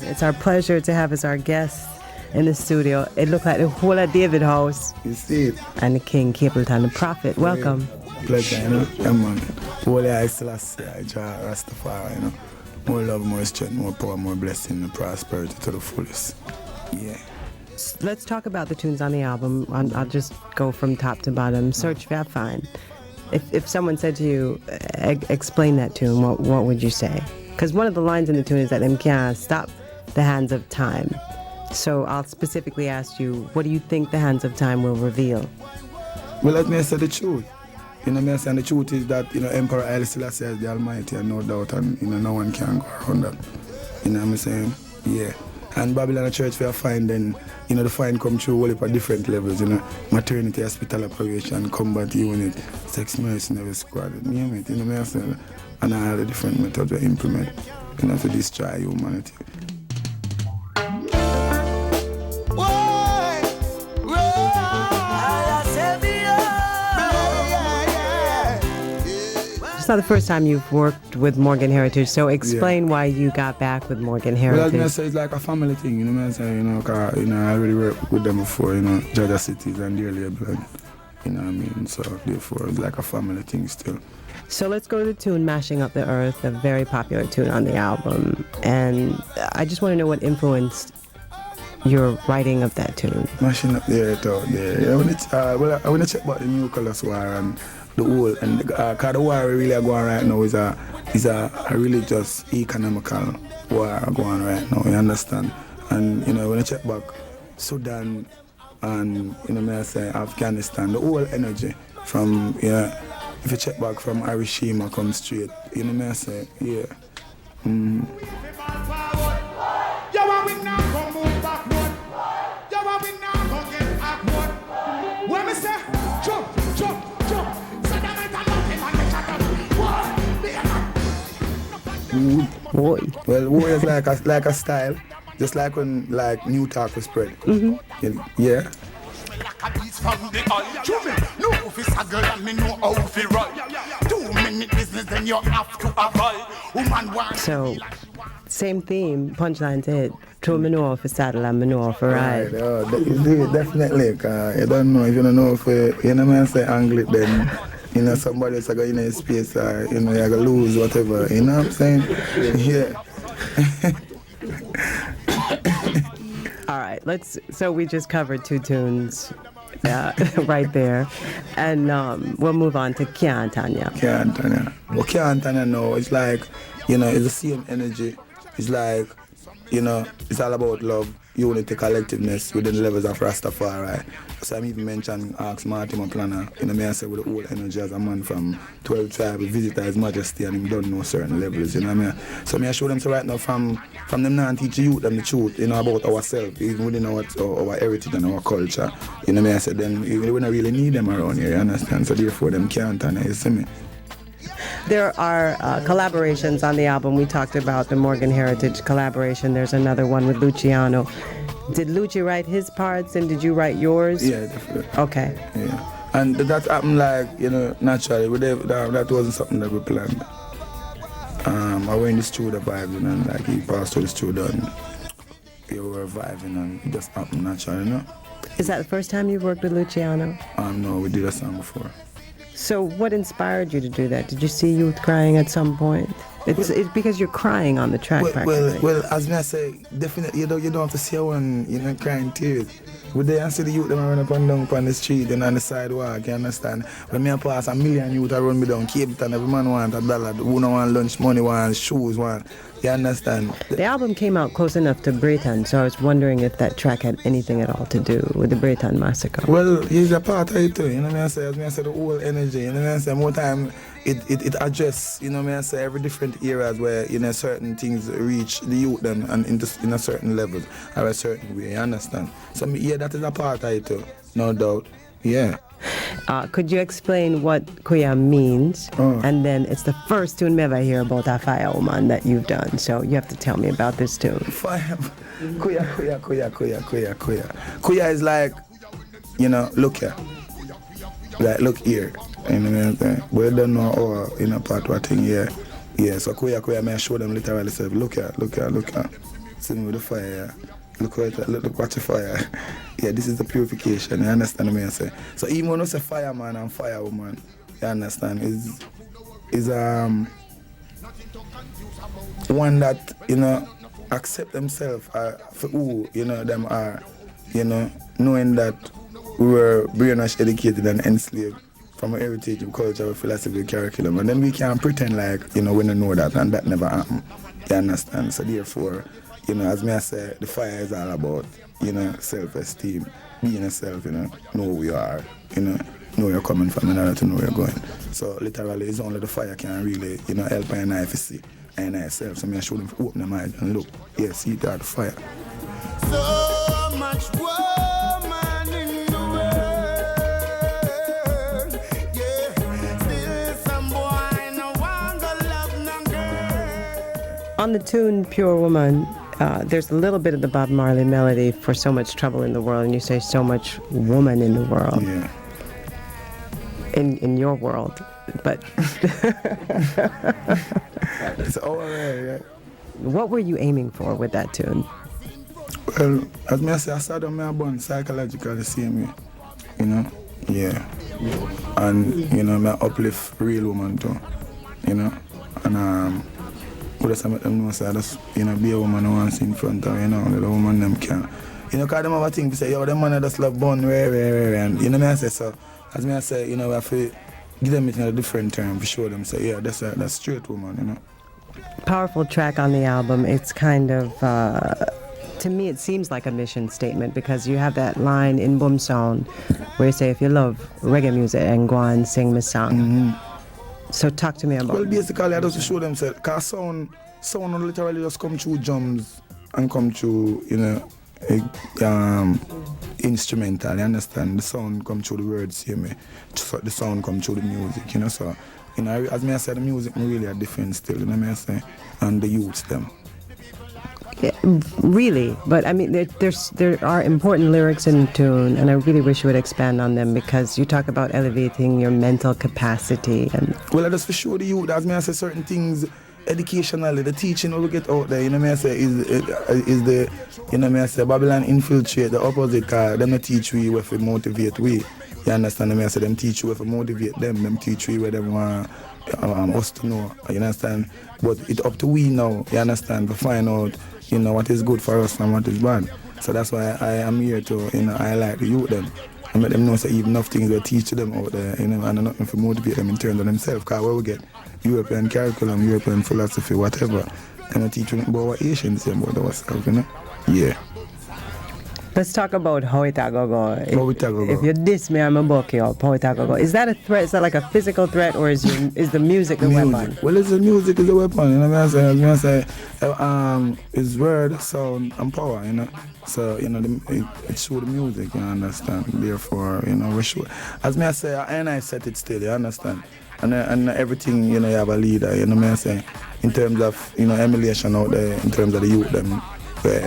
It's our pleasure to have as our guest in the studio. It looked like the whole of David House. You see it. And the King, Capleton, the Prophet. Welcome. Pleasure, you know. Yeah, man. Holy I still see I draw Rastafari, you know. More love, more strength, more power, more blessing, and prosperity to the fullest. Yeah. Let's talk about the tunes on the album. I'll just go from top to bottom. Search for Fine. If someone said to you, explain that tune, what would you say? Because one of the lines in the tune is that them can't stop the hands of time. So I'll specifically ask you, what do you think the hands of time will reveal? Well, let me say the truth. You know, me saying the truth is that, you know, Emperor Haile Selassie is the Almighty, and no doubt, and, you know, no one can go around that. You know what I'm saying? Yeah. And Babylon Church, we are fine, then, you know, the fine come through all at different levels, you know, maternity, hospital operation, combat unit, sex mercenary squad, you know what I'm saying? And all the different methods we implement, you know, to destroy humanity. It's not the first time you've worked with Morgan Heritage, so explain why you got back with Morgan Heritage. Well, I say it's like a family thing, you know what I'm saying? You know, 'cause, you know, I already worked with them before, you know, Georgia Cities and their label, you know what I mean? So therefore, it's like a family thing still. So let's go to the tune Mashing Up the Earth, a very popular tune on the album. And I just want to know what influenced your writing of that tune. Mashing Up the Earth out there. Yeah, I want to check about the New Colors War and the whole, and because the war we really are going right now is a really just economical war going right now, you understand? And, you know, when I check back Sudan and, you know, may I say Afghanistan, the whole energy from, yeah, if you check back from Hiroshima come straight, you know, may I say, yeah. Boy. Well, war is like a style, just like when like New Talk was spread. Yeah. So, same theme, punchlines hit. Two manure for saddle and manure for ride. Right, oh, definitely. Cause you don't know, if you don't know if you know man say angle it, then you know somebody else going in a space or you know you're gonna lose whatever. You know what I'm saying? Yeah. All right, so we just covered two tunes right there, and we'll move on to Kian Tanya. Kian Tanya. Well, Kian Tanya now, it's like, you know, it's the same energy. It's like, you know, it's all about love, unity, collectiveness within the levels of Rastafari. So I even mentioned Ask Marty, my planner, you know, me I say with the whole energy as a man from 12 tribe, visit His Majesty and him don't know certain levels, you know what I mean? So me I show them so right now from them now and teach youth them the truth, you know, about ourselves, even within our heritage and our culture. You know what I said, then we don't really need them around here, you understand? So therefore them can't, and you see me? There are collaborations on the album. We talked about the Morgan Heritage collaboration. There's another one with Luciano. Did Lucci write his parts and did you write yours? Yeah, definitely. Okay. Yeah. And that happened like, you know, naturally. That wasn't something that we planned. I went in the studio vibing and like he passed through the studio and we were vibing and it just happened naturally, you know? Is that the first time you've worked with Luciano? No, we did a song before. So what inspired you to do that? Did you see youth crying at some point? It's because you're crying on the track, practically. Well, as I say, definitely you don't have to see one, you know, crying tears. With the see the youth them run up and down on the street and on the sidewalk, you understand? When me pass 1 million youth I run me down Capleton, every man want $1, who no want lunch money, want shoes, want, you understand? The album came out close enough to Breton, so I was wondering if that track had anything at all to do with the Breton massacre. Well, it's a part of it too, you know what I say? As I say, the whole energy, you know what I say? More time it addresses, you know what I say, every different areas where, you know, certain things reach the youth them and in a certain level or a certain way, you understand? So yeah, that is a part of it too, no doubt, yeah. Could you explain what Kuya means? And then it's the first tune me ever hear about a fire woman that you've done, so you have to tell me about this tune. Fire, Kuya. Kuya is like, you know, look here. Like, look here. You know what I'm saying? But you don't know how, you know, part what thing here. Yeah, so Kuya, may I show them literally say, look here. See me with the fire, look watch the fire. Yeah, this is the purification, you understand what I say? So even when I say fireman and firewoman, you understand, is one that, you know, accept themselves for who, you know, them are, you know, knowing that we were brainwashed, educated and enslaved from our heritage, our culture, our philosophy, curriculum, and then we can't pretend like, you know, we don't know that, and that never happened. You understand? So therefore, you know, as me I say, the fire is all about, you know, self-esteem, being yourself, you know who you are, you know where you're coming from in order to know where you're going. So literally, it's only the fire can really, you know, help and I to see and I self. So I show them to open their mind and look, yeah, see that the fire. So much woman in the world, yeah. Still some boy no want to love no girl. On the tune Pure Woman, there's a little bit of the Bob Marley melody for so much trouble in the world, and you say so much woman in the world. Yeah. In your world, but It's all right, yeah. what were you aiming for with that tune? Well, as me I say, I started my born psychologically the same way, you know, yeah. And, you know, I uplift real woman too, you know, and what I make them know, say, just, you know, be a woman who wants in front of, you know, the woman them can. You know, because them have a thing to say, yo, them man just love bun, and, you know me I say, so, as me I say, you know, we have to give them it in a different term to show them, say, yeah, that's straight woman, you know. Powerful track on the album. It's kind of, to me, it seems like a mission statement because you have that line in Boom Sound where you say, if you love reggae music, and go and sing me song. Mm-hmm. So talk to me about Well, basically, I just show them, say, because sound literally just come through drums and come through, you know, instrumental, you understand? The sound come through the words, hear me? So the sound come through the music, you know, so, you know, as me I say, the music really are different still, you know what I say? And the youths, them. Yeah, really, but I mean, there are important lyrics in the tune, and I really wish you would expand on them because you talk about elevating your mental capacity and. Well, I just for sure the youth, as me I say, certain things educationally, the teaching we get out there, you know me I say, is the, you know me I say, Babylon infiltrate the opposite, cause them not teach we where to motivate we. You understand me I say, them teach you where to motivate them teach we where them want us to know, you understand? But it's up to we now, you understand, to find out, you know, what is good for us and what is bad. So that's why I am here to, you know, highlight the youth them. And let them know that even enough things we teach them out there, you know, and nothing to motivate them in terms of themselves. Because where we get European curriculum, European philosophy, whatever, and I teach them about our Asians and about ourselves, you know? Yeah. Let's talk about how it a go go. If you diss me, I'm a buck you up. How it a go go. Is that a threat? Is that like a physical threat, or is the music the weapon? Well, it's the music is the weapon. You know what I'm saying? It's word, sound, and power. You know, so you know it show the music. You understand? Therefore, you know we show. As me I say, I set it still. You understand? And everything, you know, you have a leader. You know what I'm saying? In terms of, you know, emulation out there, in terms of the youth them,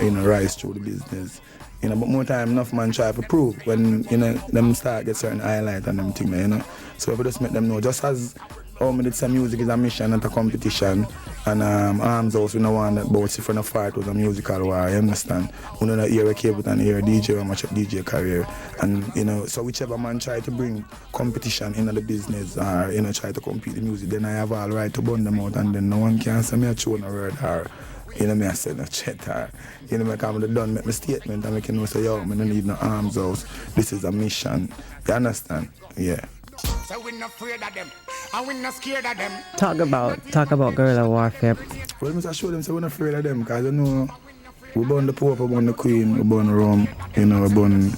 you know, rise through the business. You know, but more time enough man try to prove when, you know, them start get certain highlight and them thing, you know. So if we just make them know, just as me did some music is a mission and a competition, and Arms House, we know one that both if a fight was a musical war, you understand? We know that here a Capleton, here a DJ, or much of DJ career. And, you know, so whichever man try to bring competition into the business or, you know, try to compete the music, then I have all right to burn them out, and then no one can say me a tune a word or, you know, me I say no chat or, you know, me come done make my statement and I can say, yo, me don't need no Arms House. This is a mission. You understand? Yeah. So we're not afraid of them, and we're not scared of them. Talk about guerrilla warfare. Well, I show them so we're not afraid of them, because you know, we burn the Pope, we burn the Queen, we burn Rome, you know, we burn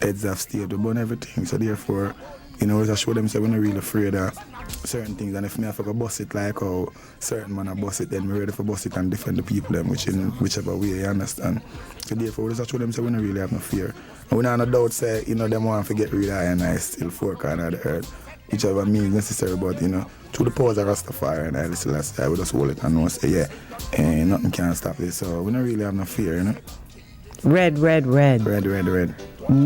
heads of state, we burn everything. So therefore, you know, I show them so we're not really afraid of certain things, and if me have to bust it like how certain man bust it, then we're ready for bust it and defend the people them, which in whichever way, you understand. So therefore, we just show them so we don't really have no fear. And we don't have no doubt say, you know, them want to get rid of and I still four corner of the earth, whichever means necessary, but you know, through the powers of Rastafari and I we just hold it and know say, yeah, nothing can stop this, so we don't really have no fear, you know. Red. Red.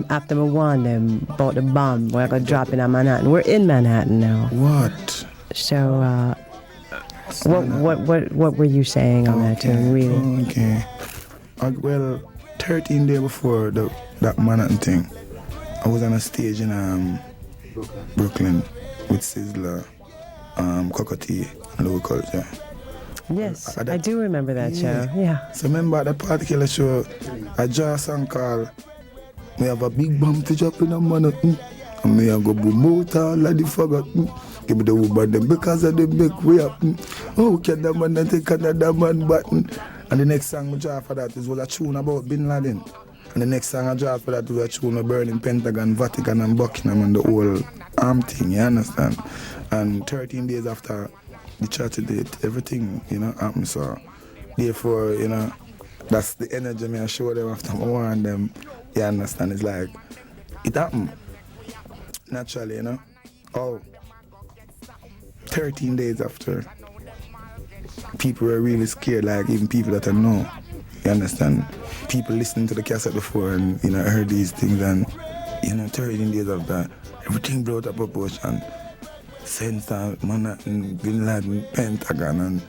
After we warned them about the bomb, we're going to drop in Manhattan. We're in Manhattan now. What? So, what were you saying on that tune, really? Okay. Well, 13 days before that Manhattan thing, I was on a stage in Brooklyn with Sizzler, Cockatee, and local culture. Yes, I do remember that show. Yeah. So remember that particular show, I draw a song called "We Have a Big Bomb to Drop in a Manhattan." And me a go boom out all of the forgot. Give me the woman them because of the big way up. Oh, can the man then take another man button? And the next song I draw for that was a tune about Bin Laden. And the next song I draw for that was a tune about burning Pentagon, Vatican and Buckingham and the whole arm thing, you understand? And 13 days after the church date, everything, happened. So therefore, that's the energy me I show them after I warn them. You understand? It's like, it happened. Naturally, 13 days after, people were really scared, like even people that I know, you understand? People listening to the cassette before and, heard these things and, 13 days after, everything blew out of proportion. Center, Manhattan, Bin Laden, Pentagon, and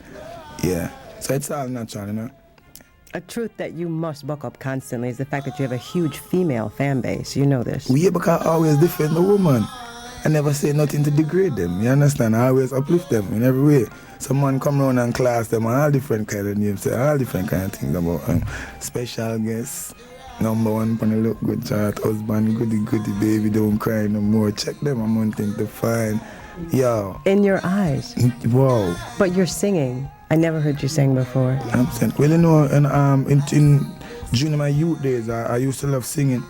yeah. So it's all natural, A truth that you must buck up constantly is the fact that you have a huge female fan base. You know this. We because I always defend the woman. I never say nothing to degrade them. You understand? I always uplift them in every way. Someone come around and class them all different kind of names, say all different kind of things about them. Special guest, number one on the look good chart, husband, goody baby, don't cry no more. Check them, I'm wanting to find. Yo. In your eyes. Wow. But you're singing. I never heard you sing before. I'm saying, well, in during my youth days, I used to love singing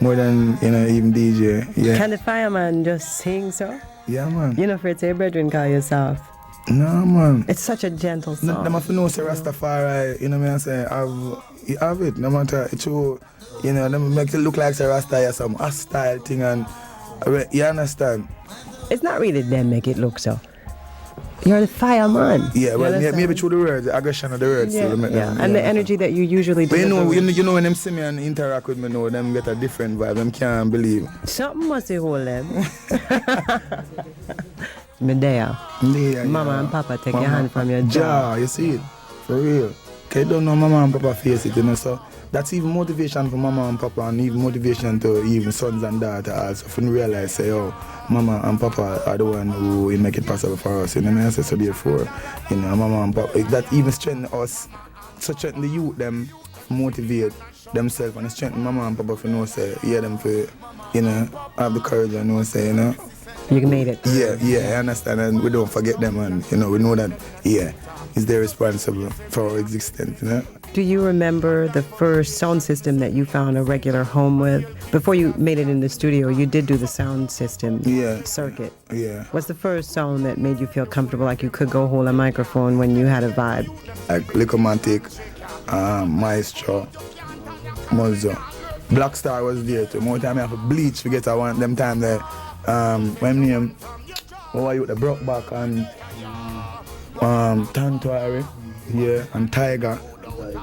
more than, even DJ. Yeah. Can the fireman just sing, so? Yeah, man. You're not afraid to say, brethren, call yourself. No, man. It's such a gentle song. Them have to know, say Rastafari, I say, have it, no matter, it's true, them make it look like say Rasta or some hostile thing, and, you understand? It's not really them make it look so. You're the fireman. Yeah, well, maybe through the words, the aggression of the words. Yeah, so them, and the energy that you usually do. But when them see me and interact with me, them get a different vibe. Them can't believe. Something must be hold them. Medea. Mama and Papa take your hand from your jaw. You see it? For real. Okay, you don't know Mama and Papa face it, so that's even motivation for Mama and Papa, and even motivation to even sons and daughters also, for realize, say, Mama and Papa are the one who make it possible for us, I say, so therefore, Mama and Papa, that even strengthen us, so strengthen the youth, them motivate themselves, and strengthen Mama and Papa for know, say, them for, have the courage and know, say, You made it. Yeah, I understand, and we don't forget them, and, we know that, is they responsible for our existence, Do you remember the first sound system that you found a regular home with? Before you made it in the studio, you did do the sound system circuit. Yeah. What's the first sound that made you feel comfortable, like you could go hold a microphone when you had a vibe? Like Licomatic, Maestro, Mozzo. Black Star was there too. More time I have to bleach to get one them time there. When name, what are you, the Brokeback and Tantuari, and Tiger.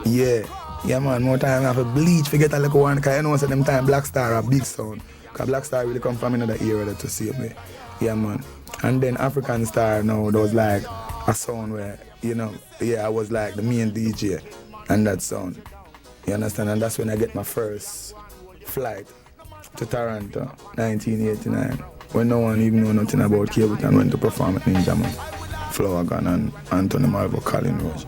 Yeah, man, more time I have to bleach to get a little one, because them time Black Star a big sound. Because Black Star really come from another era to see me. Yeah, man. And then African Star now, there was like a sound where, I was like the main DJ and that sound. You understand? And that's when I get my first flight to Toronto, 1989. When no one even knew nothing about Capleton, went to perform at Ninja Man, Flower Gun and Anthony Malvo, Colin Roach.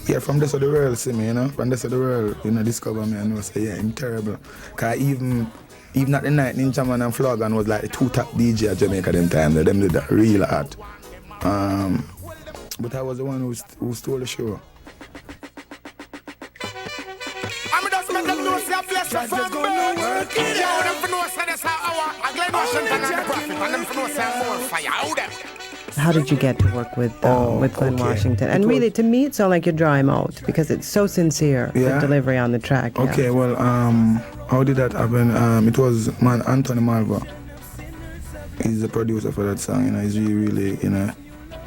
Yeah, from this of the world, see me, From this of the world, discover me and say, I'm terrible. Because even at the night, Ninja Man and Flower Gun was like the two top DJ at Jamaica them time. Them did that real hard. But I was the one who stole the show. I'm just make them know say a bless you from birth. Yo, them for know say this hour. I Glen Washington and the Prophet, and them for know say more fire. How them? How did you get to work with Glen Washington? And really, to me, it sounds like you draw him out because it's so sincere, the delivery on the track. Yeah. Okay, well, how did that happen? It was Anthony Malvo. He's the producer for that song. He's really,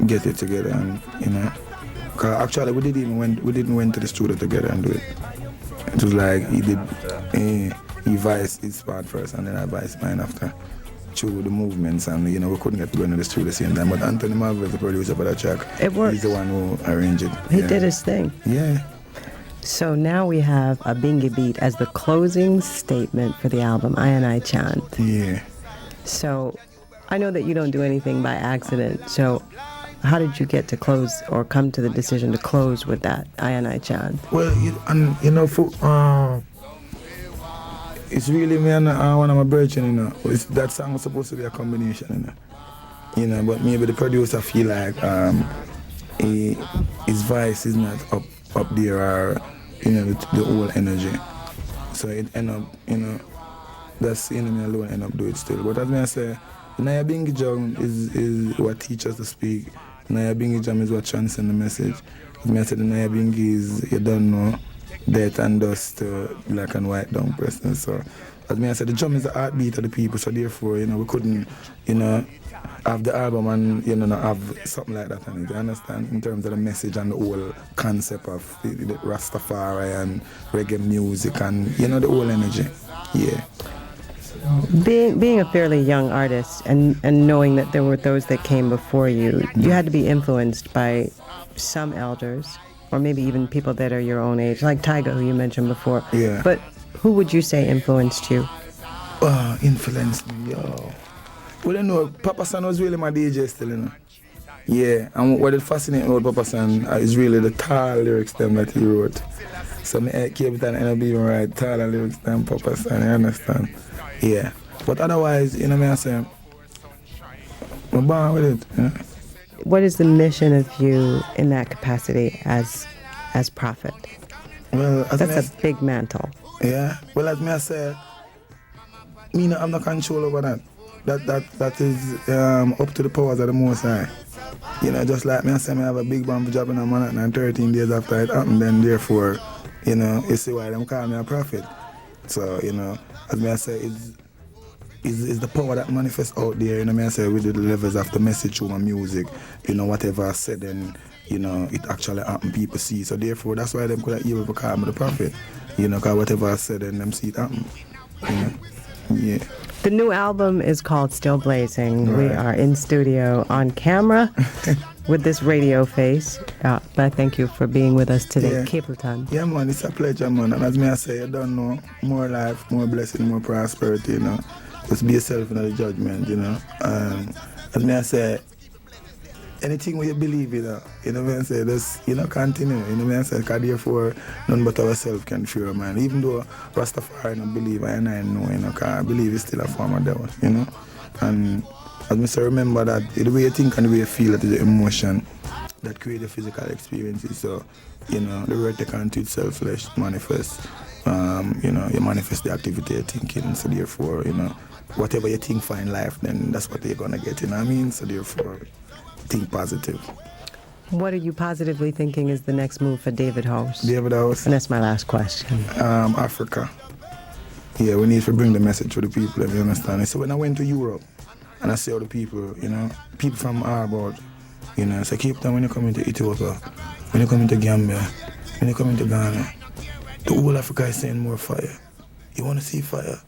get it together, and cause actually we didn't went to the studio together and do it. It was like he voiced his part first, and then I voiced mine after. Through the movements, and we couldn't get to go into the studio at the same time. But Anthony Malvo is the producer for that track. It worked. He's the one who arranged it. He did his thing. Yeah. So now we have a Bingy beat as the closing statement for the album, I and I Chant. Yeah. So I know that you don't do anything by accident. So how did you get to close or come to the decision to close with that, I and I Chant? Well, it's really me and one of my brethren, that song was supposed to be a combination, but maybe the producer feel like his voice is not up there, or the whole energy. So it end up, that's me alone end up do it still. But as I say, Naya Bingi Jam is what teaches to speak. Naya Bingi Jam is what transcends the message. As I said, the Naya Bingi is, you don't know, death and dust, black and white down person. So as I said, the drum is the heartbeat of the people. So therefore, we couldn't, have the album and not have something like that on it. You understand? In terms of the message and the whole concept of the Rastafari and reggae music and the whole energy. Yeah. Being a fairly young artist and knowing that there were those that came before you, you had to be influenced by some elders, or maybe even people that are your own age, like Tyga, who you mentioned before. Yeah. But who would you say influenced you? Influenced me, yo. Well, Papa San was really my DJ still, Yeah, and what is fascinating about Papa San is really the tall lyrics them that he wrote. So me Capleton end up being right, taller lyrics than Papa San, you understand? Yeah. But otherwise, I say, I'm born with it, What is the mission of you in that capacity as prophet? Well, that's a big mantle. Yeah. Well, as me I say, me no have no control over that. That is up to the powers of the Most High. Just like me I say, me have a big bomb job in a Manhattan and 13 days after it happened, then therefore, you see why them call me a prophet. So, as me I say, it's the power that manifests out there, me I say, with the levels of the message through my music, whatever I said, and it actually happened, people see. So therefore, that's why them could even call me the prophet, because whatever I said, and them see it happen. Yeah. The new album is called Still Blazing. Right. We are in studio on camera with this radio face. But I thank you for being with us today, yeah. Capleton. Yeah, man, it's a pleasure, man. And as me I say, you don't know, more life, more blessing, more prosperity, Just be yourself in the judgment, As me I say, anything where you believe, what I say, just, continue, what I say, because therefore, none but ourselves can fear, man. Even though Rastafari don't believe, I know, because I believe it's still a form of devil, And as me say, remember that the way you think and the way you feel, that is the emotion that create the physical experiences. So, the word take onto itself, flesh manifest. You manifest the activity you're thinking, so therefore, whatever you think for in life, then that's what you're gonna get, So therefore, think positive. What are you positively thinking is the next move for David House? David House. And that's my last question. Africa. Yeah, we need to bring the message to the people, if you understand. So when I went to Europe, and I see all the people, people from our board, so keep them when you come into Ethiopia, when you come into Gambia, when you come into Ghana, the whole Africa is saying more fire. You want to see fire?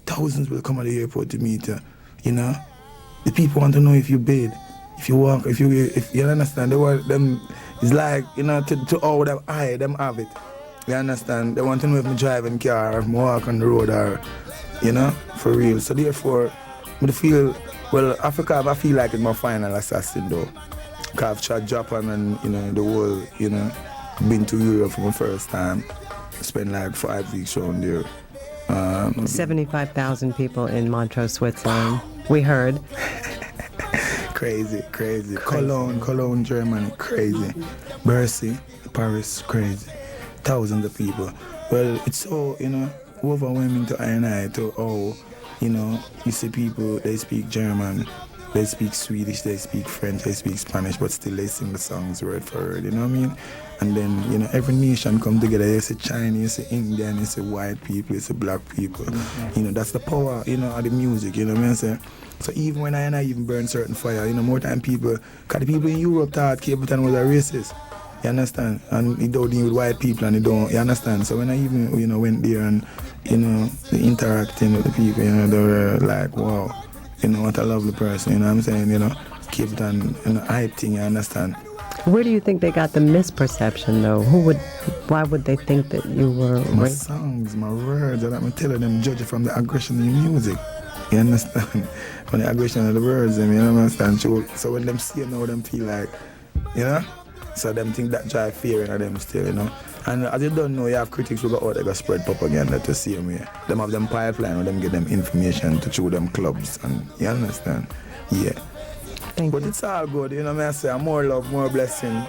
Thousands will come at the airport to meet you, The people want to know if you bathe. If you walk, if you understand, they want them, it's like, to all them eye, them have it. You understand? They want to know if I'm driving car, or if I walk on the road, or, for real. So therefore, I feel, Africa, I feel like it's my final assassin though. Because I've tried Japan and, the world, been to Europe for my first time. Spent like 5 weeks around there. 75,000 people in Montreux, Switzerland. We heard. Crazy. Cologne, Germany, crazy. Bercy, Paris, crazy. Thousands of people. Well, it's so, overwhelming to I to you see people, they speak German, they speak Swedish, they speak French, they speak Spanish, but still they sing the songs word for word, you know what I mean? And then, every nation come together. You see Chinese, you see Indian, you see white people, you see black people. Mm-hmm. That's the power, of the music, what I mean? So even when I even burn certain fire, more time people, because the people in Europe thought Capleton was a racist. You understand? And he don't deal with white people and he don't, you understand? So when I even, went there and, interacting with the people, they were like, wow, what a lovely person, what I'm saying, Capleton, hype thing, you understand? Where do you think they got the misperception, though? Why would they think that you were My songs, my words, and I'm telling them, judge it from the aggression in the music. You understand? From the aggression of the words, you understand? So when them see it now, them feel like, you know? So them think that drive fear in them still, you know? And as you don't know, you have critics who go out there go spread propaganda to see them here. Them have them pipeline or them get them information to show them clubs, and you understand? Yeah. But it's all good, you know what I say? More love, more blessing.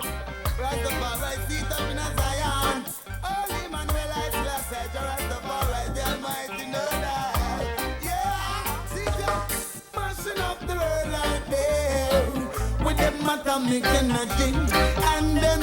Atomic energy, and them